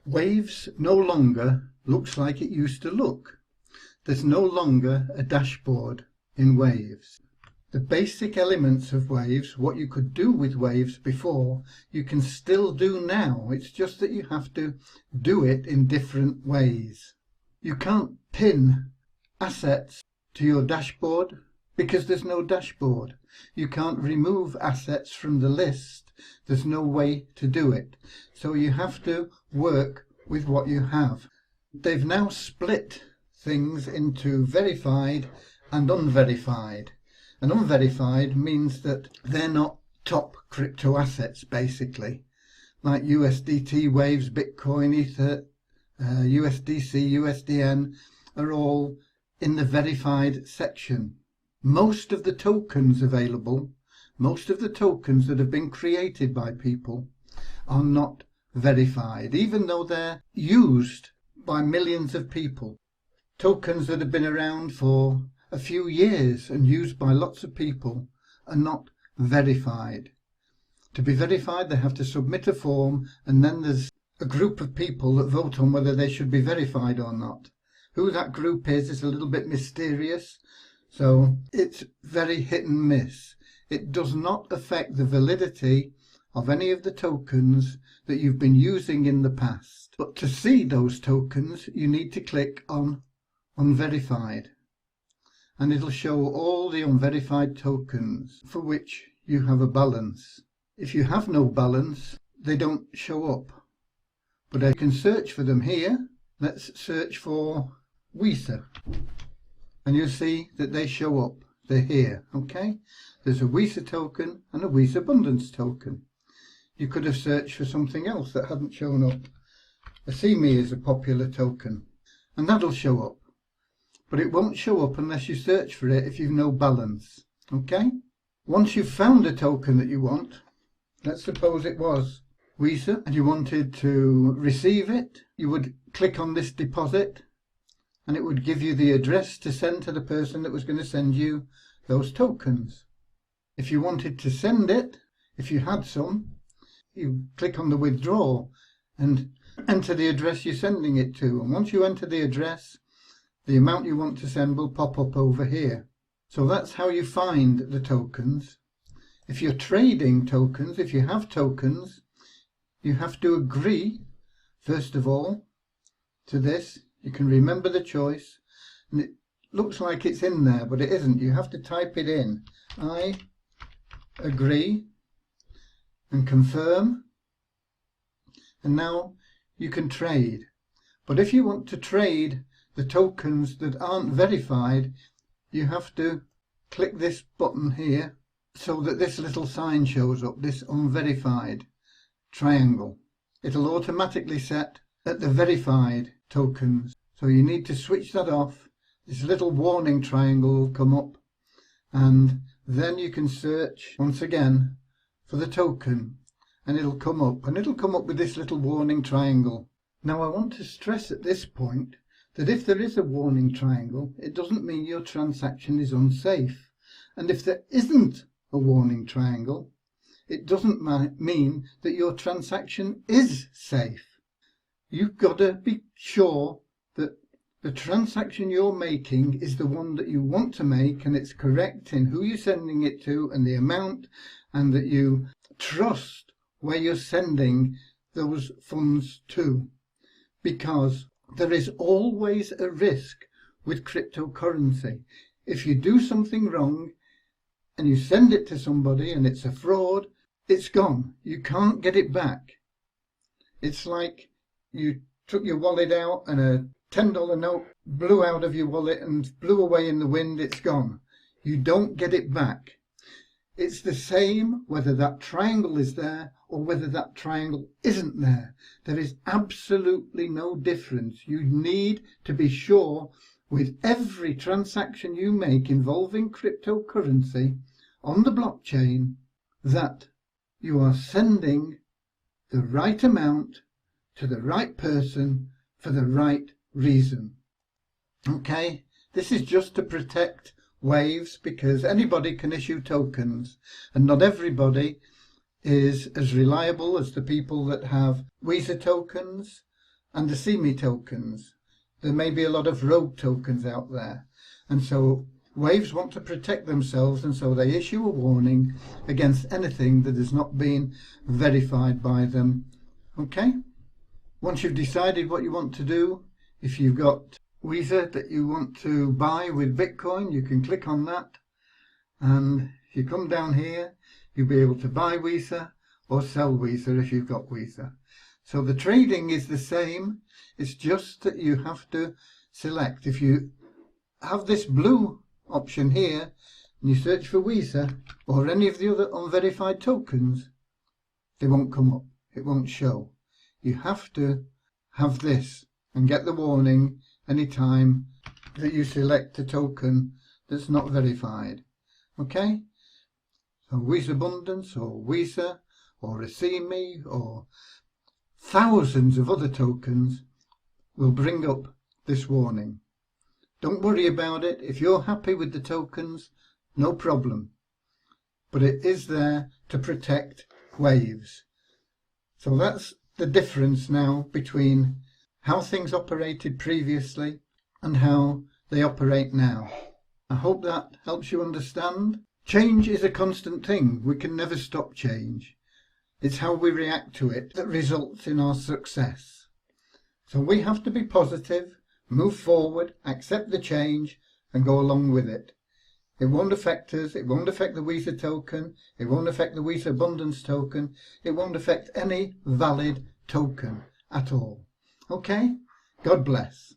Waves no longer looks like it used to look. There's no longer a dashboard in Waves. The basic elements of Waves, what you could do with Waves before, you can still do now. It's just that you have to do it in different ways. You can't pin assets to your dashboard because there's no dashboard. You can't remove assets from the list. There's no way to do it. So you have to work with what you have. They've now split things into verified and unverified. And unverified means that they're not top crypto assets, basically. Like USDT, Waves, Bitcoin, Ether, USDC, USDN are all in the verified section. Most of the tokens available, most of the tokens that have been created by people are not verified, even though they're used by millions of people. Tokens that have been around for a few years and used by lots of people are not verified. To be verified, they have to submit a form, and then there's a group of people that vote on whether they should be verified or not. Who that group is a little bit mysterious, so it's very hit and miss. It does not affect the validity of any of the tokens that you've been using in the past. But to see those tokens, you need to click on Unverified, and it'll show all the unverified tokens for which you have a balance. If you have no balance, they don't show up. But I can search for them here. Let's search for WISA, and you'll see that they show up. They're here, okay? There's a WISA token and a WISA abundance token. You could have searched for something else that hadn't shown up. A CME is a popular token, and that'll show up. But it won't show up unless you search for it if you've no balance, okay? Once you've found a token that you want, let's suppose it was WISA and you wanted to receive it, you would click on this deposit and it would give you the address to send to the person that was going to send you those tokens. If you wanted to send it, if you had some, you click on the withdraw and enter the address you're sending it to. And once you enter the address, the amount you want to send will pop up over here. So that's how you find the tokens. If you're trading tokens, if you have tokens, you have to agree, first of all, to this. You can remember the choice, and it looks like it's in there, but it isn't. You have to type it in. I agree and confirm, and now you can trade. But if you want to trade the tokens that aren't verified, you have to click this button here so that this little sign shows up, this unverified triangle. It'll automatically set at the verified tokens, so you need to switch that off. This little warning triangle will come up, and then you can search once again for the token, and it'll come up, and it'll come up with this little warning triangle. Now I want to stress at this point that if there is a warning triangle, it doesn't mean your transaction is unsafe. And if there isn't a warning triangle, it doesn't mean that your transaction is safe. You've got to be sure that the transaction you're making is the one that you want to make, and it's correct in who you're sending it to and the amount, and that you trust where you're sending those funds to. Because there is always a risk with cryptocurrency. If you do something wrong and you send it to somebody and it's a fraud, it's gone. You can't get it back. It's like you took your wallet out and a $10 note blew out of your wallet and blew away in the wind. It's gone. You don't get it back. It's the same whether that triangle is there or whether that triangle isn't there. There is absolutely no difference. You need to be sure with every transaction you make involving cryptocurrency on the blockchain that you are sending the right amount to the right person for the right reason. Okay? This is just to protect Waves, because anybody can issue tokens, and not everybody is as reliable as the people that have WISA tokens and the See Me tokens. There may be a lot of rogue tokens out there, and so Waves want to protect themselves, and so they issue a warning against anything that has not been verified by them. Okay? Once you've decided what you want to do, if you've got Visa that you want to buy with Bitcoin, you can click on that, and if you come down here, you'll be able to buy Visa or sell Visa if you've got Visa. So the trading is the same, it's just that you have to select. If you have this blue option here and you search for Visa or any of the other unverified tokens, they won't come up, it won't show. You have to have this and get the warning anytime that you select a token that's not verified. Okay? So Visa Abundance or Visa or See Me or thousands of other tokens will bring up this warning. Don't worry about it. If you're happy with the tokens, no problem. But it is there to protect Waves. So that's the difference now between how things operated previously and how they operate now. I hope that helps you understand. Change is a constant thing. We can never stop change. It's how we react to it that results in our success. So we have to be positive, move forward, accept the change and go along with it. It won't affect us, it won't affect the Visa token, it won't affect the Visa Abundance token, it won't affect any valid token at all. Okay? God bless.